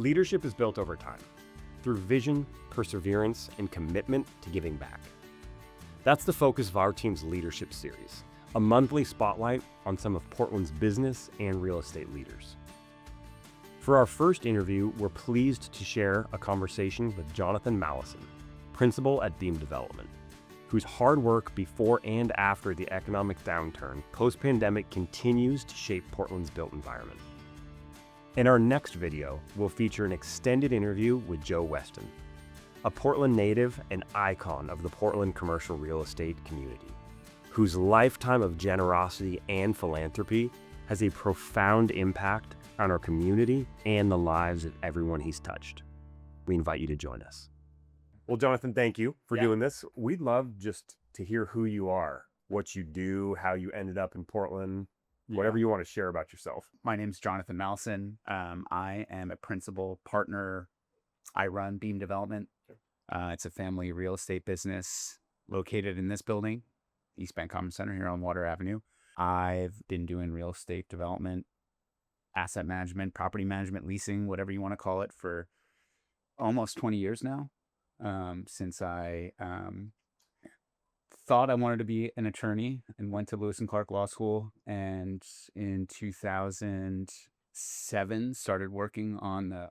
Leadership is built over time, through vision, perseverance, and commitment to giving back. That's the focus of our team's leadership series, a monthly spotlight on some of Portland's business and real estate leaders. For our first interview, we're pleased to share a conversation with Jonathan Malsin, principal at Beam Development, whose hard work before and after the economic downturn post-pandemic continues to shape Portland's built environment. In our next video, we'll feature an extended interview with Joe Weston, a Portland native and icon of the Portland commercial real estate community, whose lifetime of generosity and philanthropy has a profound impact on our community and the lives of everyone he's touched. We invite you to join us. Well, Jonathan, thank you for doing this. We'd love just to hear who you are, what you do, how you ended up in Portland, whatever you want to share about yourself. My name's Jonathan Malsin. I am a principal partner. I run Beam Development. It's a family real estate business located in this building, East Bank Common Center here on Water Avenue. I've been doing real estate development, asset management, property management, leasing, whatever you want to call it, for almost 20 years now. Since I thought I wanted to be an attorney and went to Lewis and Clark Law School, and in 2007 started working on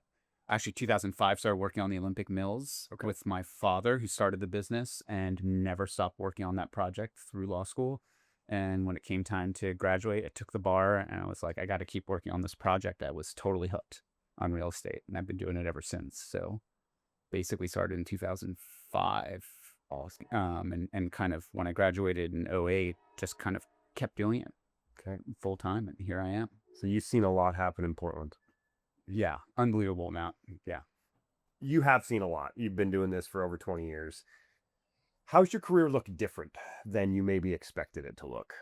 2005 started working on the Olympic Mills with my father, who started the business, and never stopped working on that project through law school. And when it came time to graduate, I took the bar and I was like, I got to keep working on this project. I was totally hooked on real estate, and I've been doing it ever since. So basically started in 2005. And kind of when I graduated in 2008, just kind of kept doing it full time, and here I am. So you've seen a lot happen in Portland. Yeah, unbelievable amount. Yeah. You have seen a lot. You've been doing this for over 20 years. How's your career look different than you maybe expected it to look?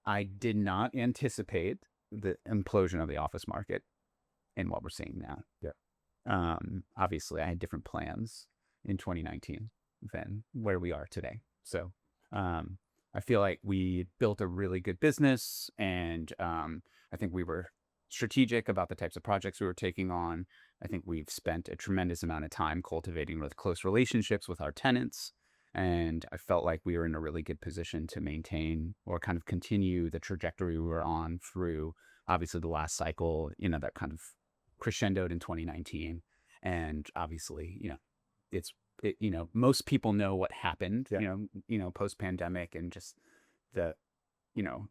I did not anticipate the implosion of the office market and what we're seeing now. Yeah. Obviously, I had different plans in 2019 than where we are today. So I feel like we built a really good business, and I think we were strategic about the types of projects we were taking on. I think we've spent a tremendous amount of time cultivating with close relationships with our tenants, and I felt like we were in a really good position to maintain or kind of continue the trajectory we were on through, obviously, the last cycle, that kind of crescendoed in 2019. And obviously, most people know what happened, post-pandemic, and just the,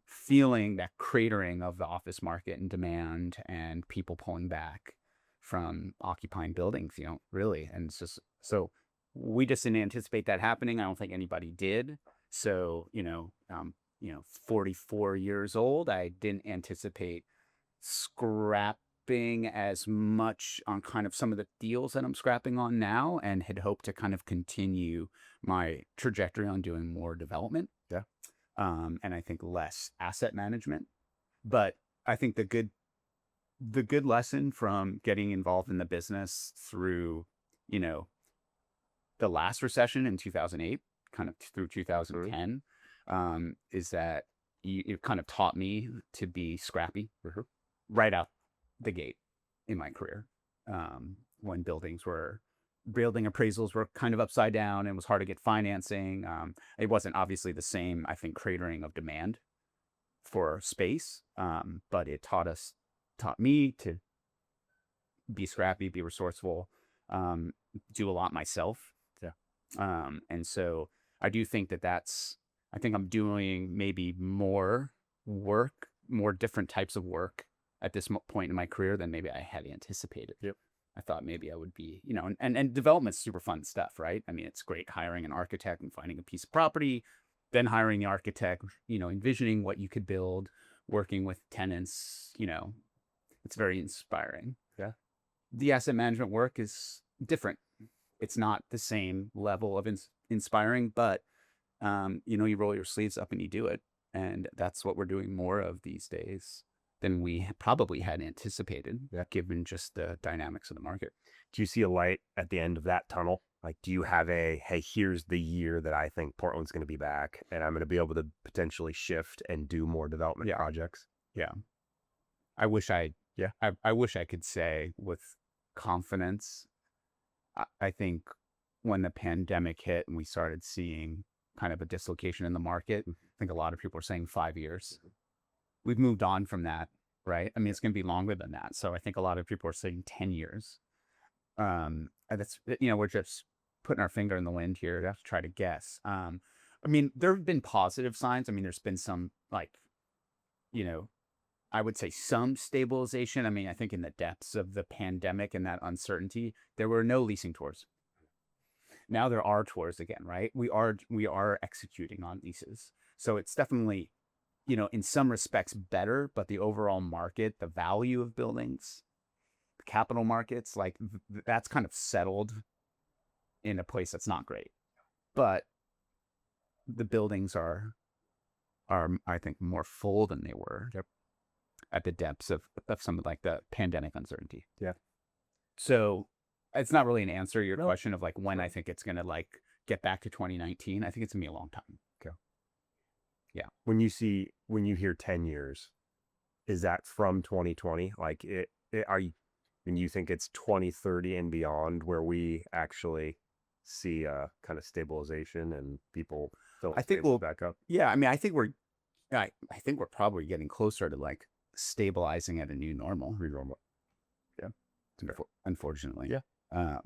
feeling that cratering of the office market and demand and people pulling back from occupying buildings, really. And it's just, so we just didn't anticipate that happening. I don't think anybody did. So, 44 years old, I didn't anticipate scrapping as much on kind of some of the deals that I'm scrapping on now, and had hoped to kind of continue my trajectory on doing more development. Yeah. And I think less asset management. But I think the good lesson from getting involved in the business through, the last recession in 2008, kind of through 2010, is that it kind of taught me to be scrappy right out the gate in my career, when building appraisals were kind of upside down and it was hard to get financing. It wasn't obviously the same, I think, cratering of demand for space, but it taught me to be scrappy, be resourceful, do a lot myself. Yeah. And so I do think I think I'm doing maybe more work, more different types of work at this point in my career than maybe I had anticipated. Yep. I thought maybe I would be, and development's super fun stuff, right? I mean, it's great hiring an architect and finding a piece of property, then hiring the architect, envisioning what you could build, working with tenants, it's very inspiring. Yeah. The asset management work is different. It's not the same level of inspiring, but, you roll your sleeves up and you do it. And that's what we're doing more of these days than we probably had anticipated, given just the dynamics of the market. Do you see a light at the end of that tunnel? Like, do you have hey, here's the year that I think Portland's going to be back and I'm going to be able to potentially shift and do more development projects? Yeah. I wish I could say with confidence. I think when the pandemic hit and we started seeing kind of a dislocation in the market, I think a lot of people are saying 5 years. We've moved on from that, right? I mean, it's going to be longer than that. So I think a lot of people are saying 10 years. And that's, we're just putting our finger in the wind here. We have to try to guess. I mean, there have been positive signs. I mean, there's been some I would say some stabilization. I mean, I think in the depths of the pandemic and that uncertainty, there were no leasing tours. Now there are tours again, right? We are executing on leases. So it's definitely, in some respects better, but the overall market, the value of buildings, the capital markets, like that's kind of settled in a place that's not great. But the buildings are I think more full than they were at the depths of some of like the pandemic uncertainty. Yeah. So it's not really an answer to your question of like when I think it's gonna like get back to 2019. I think it's gonna be a long time. Okay. Yeah. When you hear 10 years, is that from 2020? Like when you think it's 2030 and beyond where we actually see a kind of stabilization and people I think we'll back up? Yeah, I mean, I think we're probably getting closer to like stabilizing at a new normal. Yeah. Unfortunately. Yeah.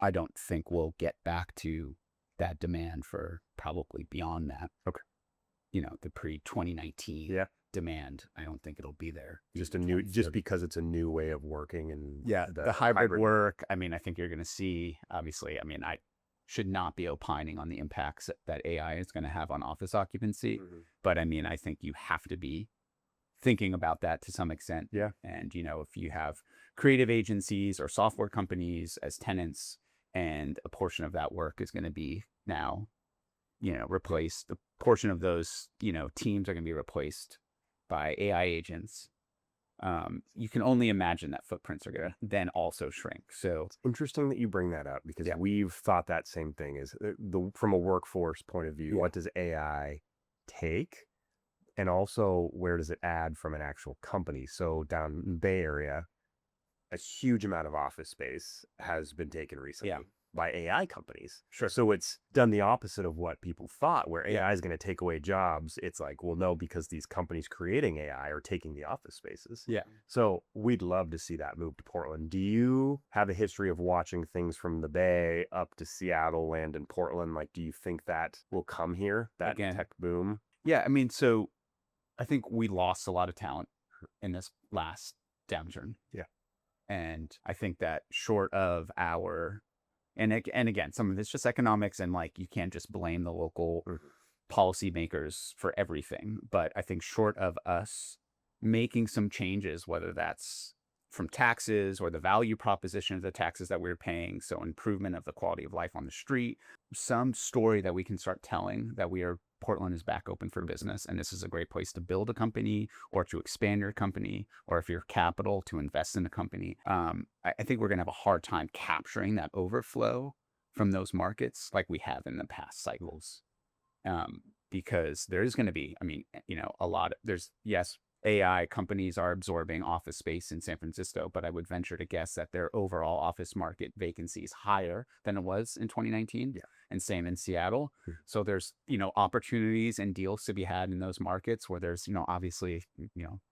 I don't think we'll get back to that demand for probably beyond that. Okay. The pre-2019 demand. I don't think it'll be there. Just because it's a new way of working and the hybrid work. I mean, I think you're going to see, obviously, I mean, I should not be opining on the impacts that AI is going to have on office occupancy. Mm-hmm. But I mean, I think you have to be thinking about that to some extent. Yeah. And, if you have creative agencies or software companies as tenants and a portion of that work is going to be now, replaced, the portion of those, teams are going to be replaced by AI agents. You can only imagine that footprints are going to then also shrink. So it's interesting that you bring that up because we've thought that same thing is from a workforce point of view, what does AI take? And also where does it add from an actual company? So down in the Bay Area, a huge amount of office space has been taken recently by AI companies. Sure. So it's done the opposite of what people thought, where AI is going to take away jobs. It's like, well, no, because these companies creating AI are taking the office spaces. Yeah. So we'd love to see that move to Portland. Do you have a history of watching things from the Bay up to Seattle, land in Portland? Like, do you think that will come here, that tech boom? Yeah. I mean, so I think we lost a lot of talent in this last downturn. Yeah. And I think that short of and again, some of it's just economics and like you can't just blame the local policymakers for everything. But I think short of us making some changes, whether that's from taxes or the value proposition of the taxes that we're paying, so improvement of the quality of life on the street, some story that we can start telling that Portland is back open for business, and this is a great place to build a company or to expand your company, or if you're capital to invest in a company. I think we're going to have a hard time capturing that overflow from those markets like we have in the past cycles, because there is going to be, I mean, AI companies are absorbing office space in San Francisco, but I would venture to guess that their overall office market vacancy is higher than it was in 2019. Yeah. And same in Seattle. So there's, opportunities and deals to be had in those markets where there's, obviously,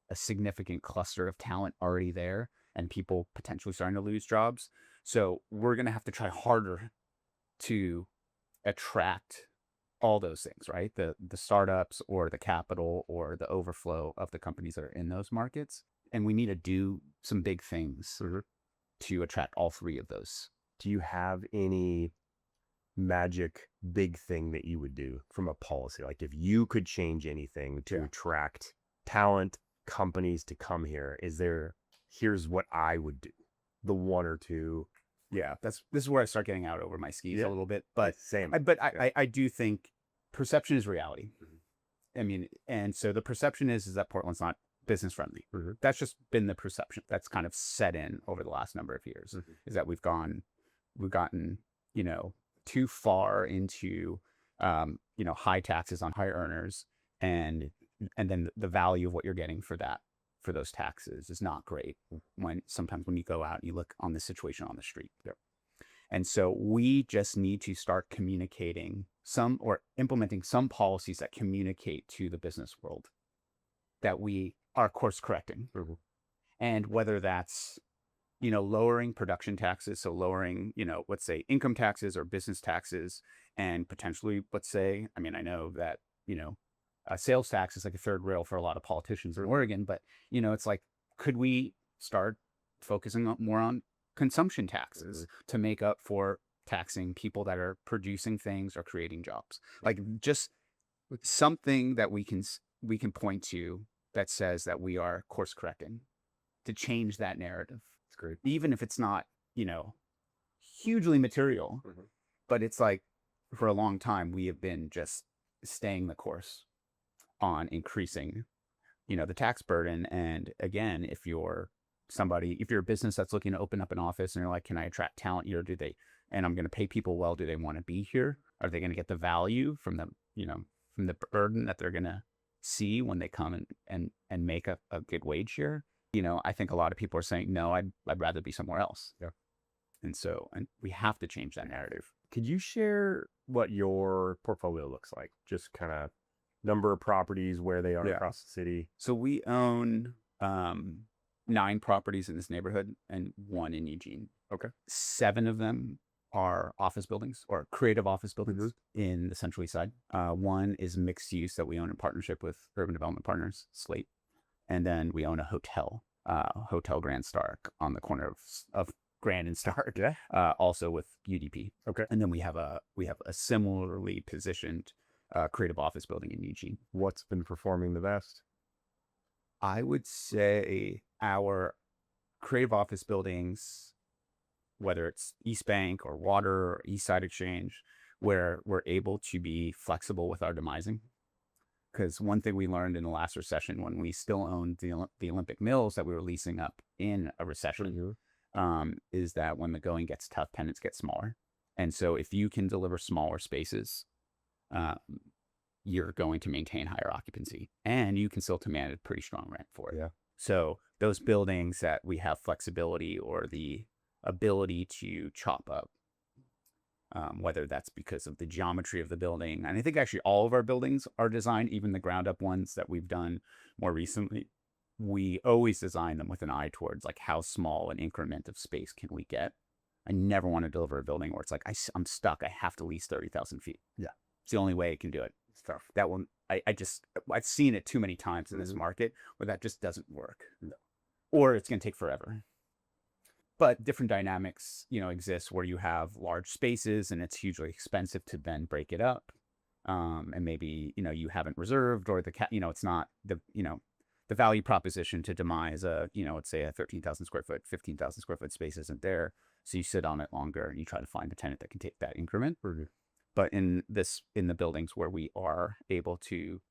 a significant cluster of talent already there and people potentially starting to lose jobs. So we're going to have to try harder to attract all those things, right? The startups or the capital or the overflow of the companies that are in those markets. And we need to do some big things to attract all three of those. Do you have any magic big thing that you would do from a policy? Like if you could change anything to attract talent, companies to come here, here's what I would do, the one or two. Yeah, this is where I start getting out over my skis a little bit, but same. I do think perception is reality. I mean, and so the perception is that Portland's not business friendly. That's just been the perception that's kind of set in over the last number of years. Is that we've gotten, too far into, high taxes on high earners, and then the value of what you're getting for that for those taxes is not great sometimes when you go out and you look on the situation on the street. Yep. And so we just need to start communicating or implementing some policies that communicate to the business world that we are course correcting. Mm-hmm. And whether that's, lowering production taxes, so lowering, let's say income taxes or business taxes, and potentially, let's say, I know that, sales tax is like a third rail for a lot of politicians in Oregon, but, it's like, could we start focusing more on consumption taxes to make up for taxing people that are producing things or creating jobs? Like just something that we can point to that says that we are course correcting to change that narrative. It's great. Even if it's not, hugely material, but it's like for a long time, we have been just staying the course on increasing, the tax burden. And again, if you're a business that's looking to open up an office and you're like, can I attract talent here? And I'm going to pay people well. Do they want to be here? Are they going to get the value from the, from the burden that they're going to see when they come and make a good wage here? I think a lot of people are saying, no, I'd rather be somewhere else. Yeah. And we have to change that narrative. Could you share what your portfolio looks like? Just kind of number of properties, where they are across the city. So we own 9 properties in this neighborhood and 1 in Eugene. Okay. 7 of them are office buildings or creative office buildings in the Central East Side. 1 is mixed use that we own in partnership with Urban Development Partners, Slate. And then we own a hotel, Hotel Grand Stark, on the corner of Grand and Stark, also with UDP. Okay. And then we have a similarly positioned creative office building in Eugene. What's been performing the best? I would say our creative office buildings, whether it's East Bank or Water or East Side Exchange, where we're able to be flexible with our demising. Because one thing we learned in the last recession, when we still owned the Olympic Mills that we were leasing up in a recession, is that when the going gets tough, tenants get smaller. And so if you can deliver smaller spaces, you're going to maintain higher occupancy, and you can still command a pretty strong rent for it. Yeah. So those buildings that we have flexibility or the ability to chop up, whether that's because of the geometry of the building. And I think actually all of our buildings are designed, even the ground up ones that we've done more recently, we always design them with an eye towards like how small an increment of space can we get. I never want to deliver a building where it's like, I'm stuck. I have to lease 30,000 feet. Yeah. It's the only way I can do it. It's tough. That one, I've seen it too many times in this market where that just doesn't work. No. Or it's going to take forever. But different dynamics, exist where you have large spaces and it's hugely expensive to then break it up. And maybe, you haven't reserved, or it's not the value proposition to demise let's say a 13,000 square foot, 15,000 square foot space isn't there. So you sit on it longer and you try to find a tenant that can take that increment. But in the buildings where we are able to,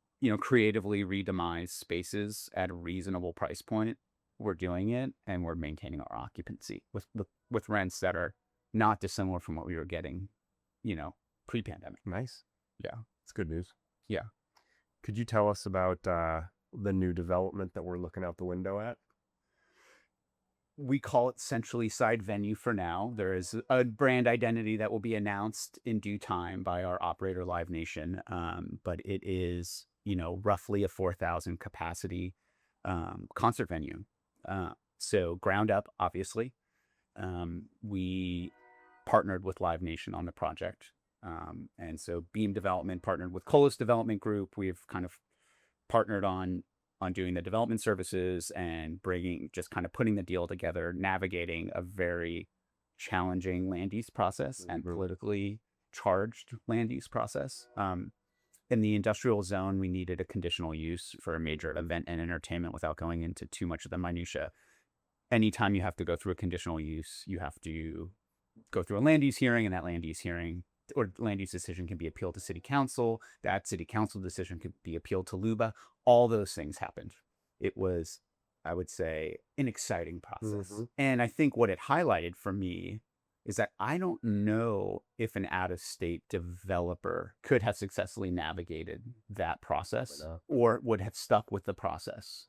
creatively re-demise spaces at a reasonable price point, we're doing it, and we're maintaining our occupancy with rents that are not dissimilar from what we were getting, pre-pandemic. Nice. Yeah. It's good news. Yeah. Could you tell us about the new development that we're looking out the window at? We call it Central East Side Venue for now. There is a brand identity that will be announced in due time by our operator, Live Nation. But it is, roughly a 4,000 capacity concert venue. So ground up, obviously. We partnered with Live Nation on the project. And so Beam Development partnered with Colliers Development Group. We've kind of partnered on doing the development services and putting the deal together, navigating a very challenging land use process and politically charged land use process. In the industrial zone, we needed a conditional use for a major event and entertainment without going into too much of the minutia. Anytime you have to go through a conditional use, you have to go through a land use hearing, and that land use hearing or land use decision can be appealed to city council. That city council decision could be appealed to LUBA. All those things happened. It was, I would say, an exciting process. And I think what it highlighted for me is that I don't know if an out-of-state developer could have successfully navigated that process or would have stuck with the process.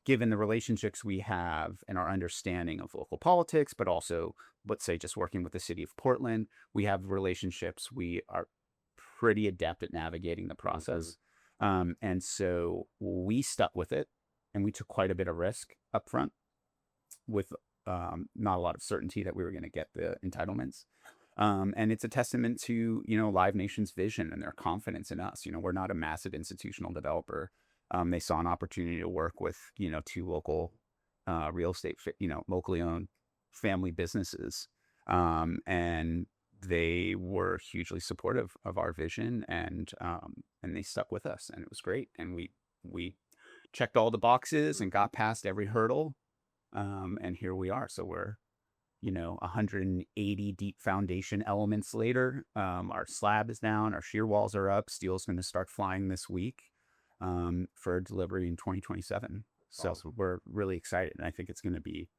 given the relationships we have and our understanding of local politics, but also, let's say, just working with the city of Portland, we have relationships. We are pretty adept at navigating the process. And so we stuck with it, and we took quite a bit of risk up front with not a lot of certainty that we were going to get the entitlements. And it's a testament to, Live Nation's vision and their confidence in us. We're not a massive institutional developer. They saw an opportunity to work with, two local real estate, locally owned family businesses. And they were hugely supportive of our vision, and they stuck with us, and it was great. And we checked all the boxes and got past every hurdle. And here we are. So we're, 180 deep foundation elements later. Our slab is down, our shear walls are up. Steel's going to start flying this week for delivery in 2027. So Awesome. we're really excited. And I think it's going to be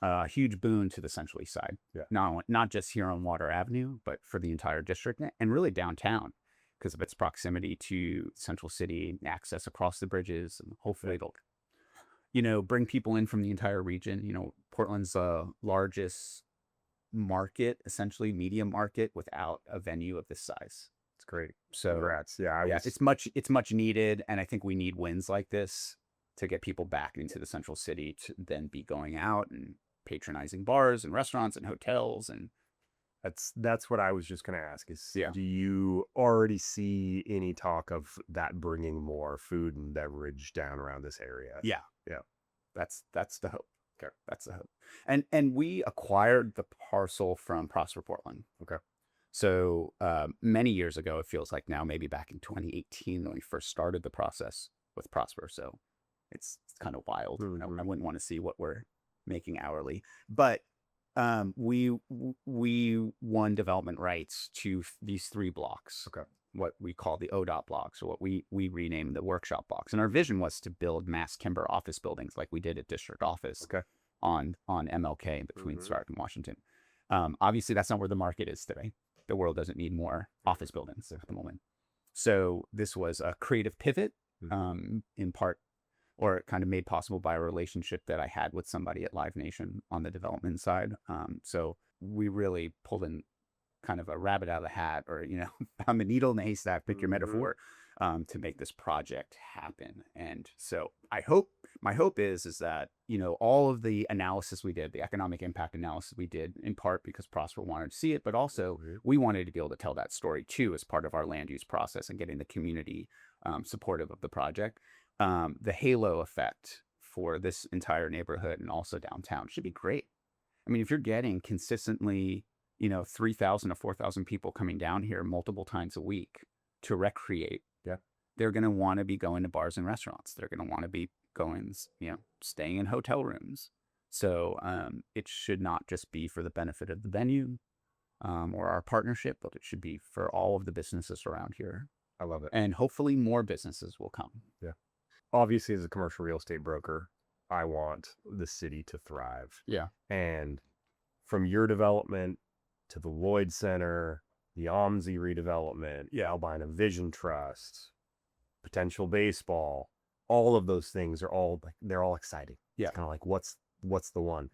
a huge boon to the Central East Side. Yeah. Not just here on Water Avenue, but for the entire district and really downtown because of its proximity to Central City, access across the bridges, and hopefully it'll bring people in from the entire region. Portland's largest market, essentially media market, without a venue of this size. It's great. So Congrats. Yeah, it's much needed, and I think we need wins like this to get people back into the Central City to then be going out and patronizing bars and restaurants and hotels. And that's what I was just going to ask is, Yeah. do you already see any talk of that bringing more food and beverage down around this area? Yeah. Yeah. That's the hope. Okay. That's the hope. And we acquired the parcel from Prosper Portland. Okay. So many years ago, it feels like now, maybe back in 2018 when we first started the process with Prosper. So it's kind of wild. I wouldn't want to see what we're making hourly, but we won development rights to these 3 blocks. Okay. What we call the ODOT blocks, or what we renamed the workshop blocks. And our vision was to build mass timber office buildings like we did at District Office on MLK between Stark and Washington. Obviously, that's not where the market is today. The world doesn't need more office buildings at the moment. So this was a creative pivot, in part, or kind of made possible by a relationship that I had with somebody at Live Nation on the development side. So we really pulled in kind of a rabbit out of the hat, or, found the needle in the haystack, pick your metaphor, to make this project happen. And so my hope is that, all of the analysis we did, the economic impact analysis we did, in part because Prosper wanted to see it, but also we wanted to be able to tell that story too, as part of our land use process and getting the community supportive of the project. The halo effect for this entire neighborhood and also downtown should be great. I mean, if you're getting consistently 3,000 to 4,000 people coming down here multiple times a week to recreate, they're going to want to be going to bars and restaurants. They're going to want to be going, staying in hotel rooms. So it should not just be for the benefit of the venue or our partnership, but it should be for all of the businesses around here. I love it. And hopefully more businesses will come. Yeah. Obviously, as a commercial real estate broker, I want the city to thrive. Yeah. And from your development to the Lloyd Center, the OMSI redevelopment, Albina Vision Trust, potential baseball, all of those things are they're all exciting. Yeah. It's kind of like, what's the one?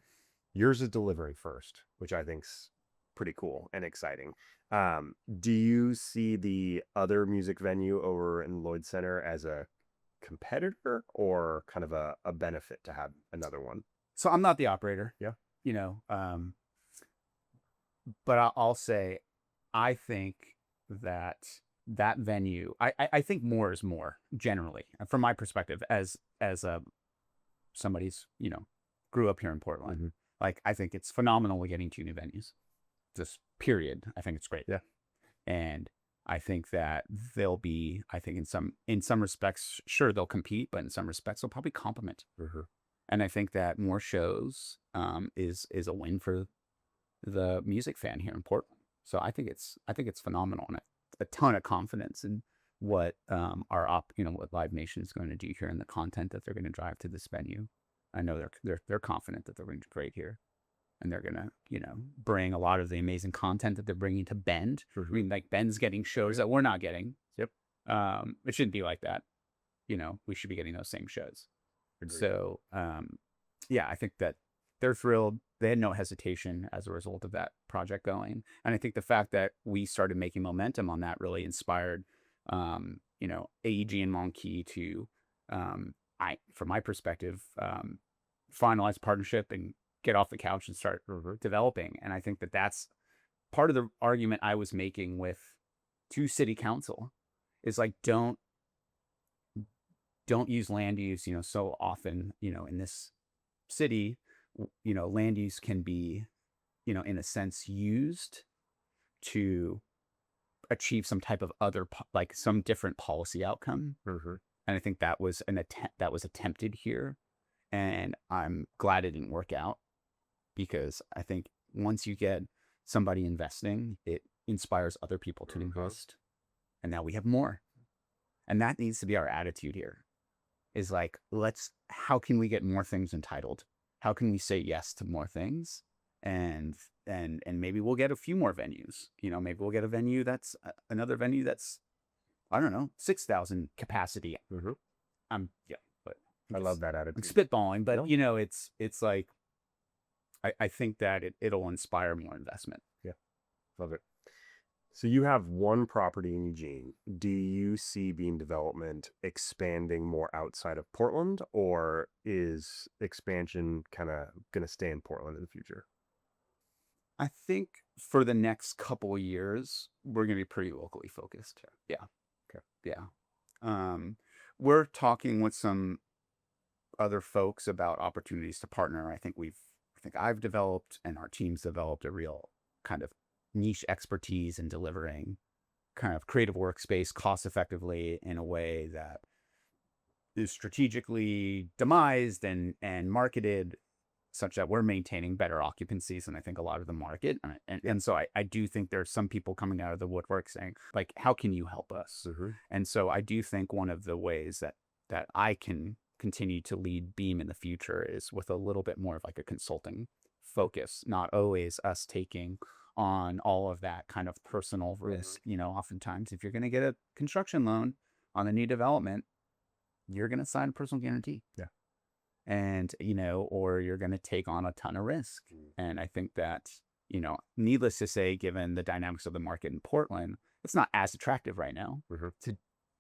Yours is delivery first, which I think's pretty cool and exciting. Do you see the other music venue over in Lloyd Center as a competitor or kind of a benefit to have another one? So I'm not the operator. Yeah. But I'll say, I think that venue, I think more is more generally, from my perspective, as somebody's, grew up here in Portland. Like, I think it's phenomenal we're getting 2 new venues. Just period. I think it's great. Yeah. And I think that they'll be, in some respects, sure, they'll compete, but in some respects, they'll probably complement. And I think that more shows is a win for the music fan here in Portland. So I think it's phenomenal, and a ton of confidence in what what Live Nation is going to do here and the content that they're going to drive to this venue. I know they're confident that they're going to do great here, and they're going to bring a lot of the amazing content that they're bringing to Bend. I mean, like, Bend's getting shows that we're not getting. Yep. It shouldn't be like that. We should be getting those same shows. Agreed. So, yeah, I think that they're thrilled. They had no hesitation as a result of that project going. And I think the fact that we started making momentum on that really inspired, AEG and Monkey to, from my perspective, finalize partnership and get off the couch and start developing. And I think that that's part of the argument I was making to city council is like, don't use land use, so often, in this city, land use can be, in a sense used to achieve some type of other, like some different policy outcome. And I think that was attempted here. And I'm glad it didn't work out, because I think once you get somebody investing, it inspires other people to invest. And now we have more. And that needs to be our attitude here, is like, how can we get more things entitled? How can we say yes to more things? And maybe we'll get a few more venues. Maybe we'll get a venue that's another venue that's, I don't know, 6,000 capacity. But I love that attitude. I'm spitballing, but it's like, I think that it'll inspire more investment. Yeah, love it. So you have one property in Eugene. Do you see Beam Development expanding more outside of Portland, or is expansion kind of going to stay in Portland in the future? I think for the next couple of years, we're going to be pretty locally focused. Yeah. Okay. Yeah. We're talking with some other folks about opportunities to partner. I think I've developed, and our team's developed, a real kind of niche expertise in delivering kind of creative workspace cost effectively in a way that is strategically demised and marketed such that we're maintaining better occupancies than I think a lot of the market. And so I do think there's some people coming out of the woodwork saying, like, how can you help us? And so I do think one of the ways that I can continue to lead Beam in the future is with a little bit more of like a consulting focus, not always us taking on all of that kind of personal risk. Oftentimes if you're going to get a construction loan on a new development, you're going to sign a personal guarantee. Yeah. And, or you're going to take on a ton of risk. And I think that, needless to say, given the dynamics of the market in Portland, it's not as attractive right now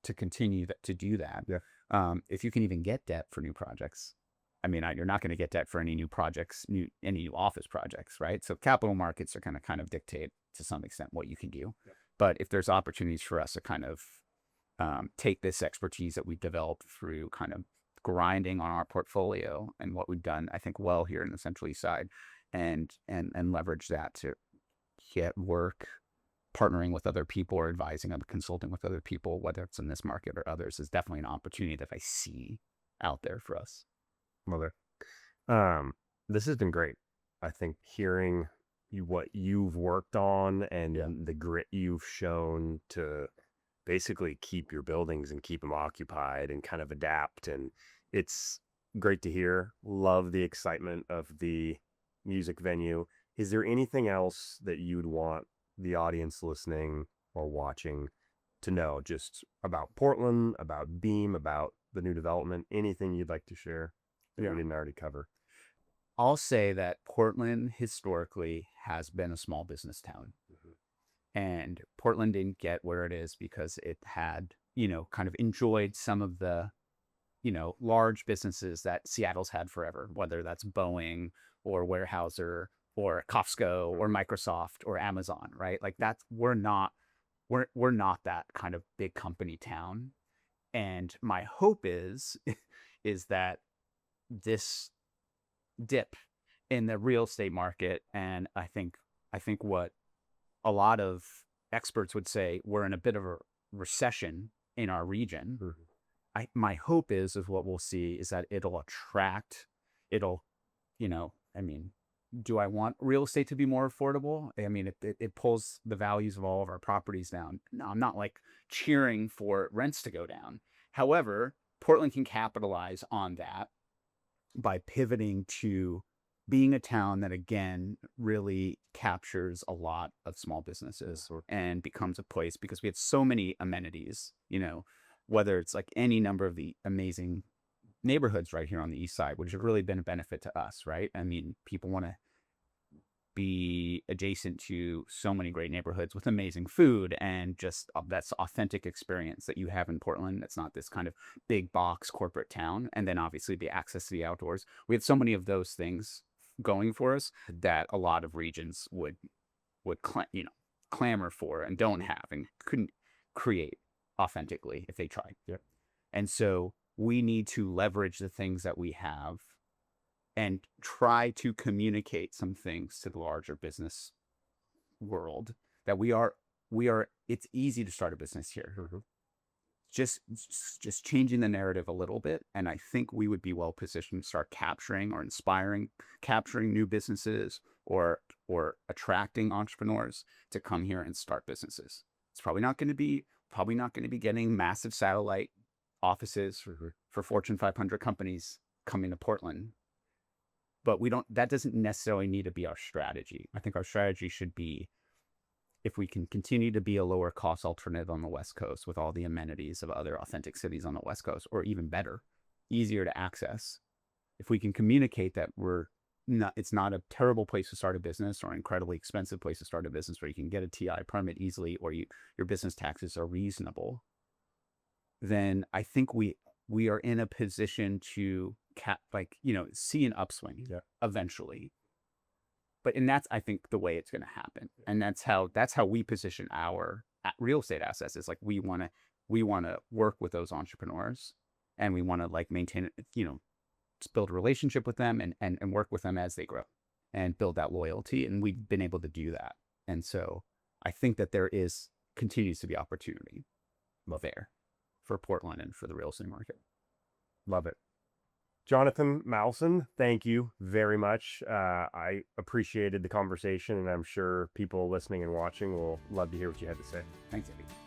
to continue to do that. Yeah. If you can even get debt for new projects. I mean, you're not going to get debt for any new projects, any new office projects, right? So capital markets are going to kind of dictate to some extent what you can do. Yeah. But if there's opportunities for us to kind of take this expertise that we've developed through kind of grinding on our portfolio and what we've done, I think, well here in the Central East Side, and leverage that to get work, partnering with other people or advising and consulting with other people, whether it's in this market or others, is definitely an opportunity that I see out there for us. Mother. This has been great. I think hearing what you've worked on and the grit you've shown to basically keep your buildings and keep them occupied and kind of adapt. And it's great to hear. Love the excitement of the music venue. Is there anything else that you'd want the audience listening or watching to know just about Portland, about Beam, about the new development? Anything you'd like to share that we didn't already cover? I'll say that Portland historically has been a small business town. And Portland didn't get where it is because it had, kind of enjoyed some of the, large businesses that Seattle's had forever, whether that's Boeing or Weyerhaeuser or Costco or Microsoft or Amazon, right? Like we're not that kind of big company town. And my hope is that this dip in the real estate market, and I think what a lot of experts would say, we're in a bit of a recession in our region. My hope is what we'll see is that it'll, do I want real estate to be more affordable? I mean, it pulls the values of all of our properties down. No, I'm not like cheering for rents to go down. However, Portland can capitalize on that by pivoting to being a town that, again, really captures a lot of small businesses and becomes a place, because we have so many amenities, whether it's like any number of the amazing neighborhoods right here on the east side, which have really been a benefit to us, right? I mean, people want to be adjacent to so many great neighborhoods with amazing food and just that's authentic experience that you have in Portland. It's not this kind of big box corporate town. And then obviously the access to the outdoors. We have so many of those things going for us that a lot of regions would clamor for and don't have and couldn't create authentically if they tried. Yeah. And so we need to leverage the things that we have and try to communicate some things to the larger business world that we are, it's easy to start a business here. Mm-hmm. Just changing the narrative a little bit. And I think we would be well positioned to start capturing new businesses or attracting entrepreneurs to come here and start businesses. It's probably not going to be getting massive satellite offices for Fortune 500 companies coming to Portland. But that doesn't necessarily need to be our strategy. I think our strategy should be, if we can continue to be a lower cost alternative on the West Coast with all the amenities of other authentic cities on the West Coast, or even better, easier to access. If we can communicate that it's not a terrible place to start a business or an incredibly expensive place to start a business where you can get a TI permit easily or your business taxes are reasonable, then I think we are in a position to see an upswing eventually. And that's, I think, the way it's going to happen. And that's how we position our real estate assets. Is like, we want to work with those entrepreneurs, and we want to maintain it, just build a relationship with them and work with them as they grow and build that loyalty. And we've been able to do that. And so I think that there continues to be opportunity there for Portland and for the real estate market. Love it. Jonathan Malsin, thank you very much. I appreciated the conversation, and I'm sure people listening and watching will love to hear what you had to say. Thanks, Eddie.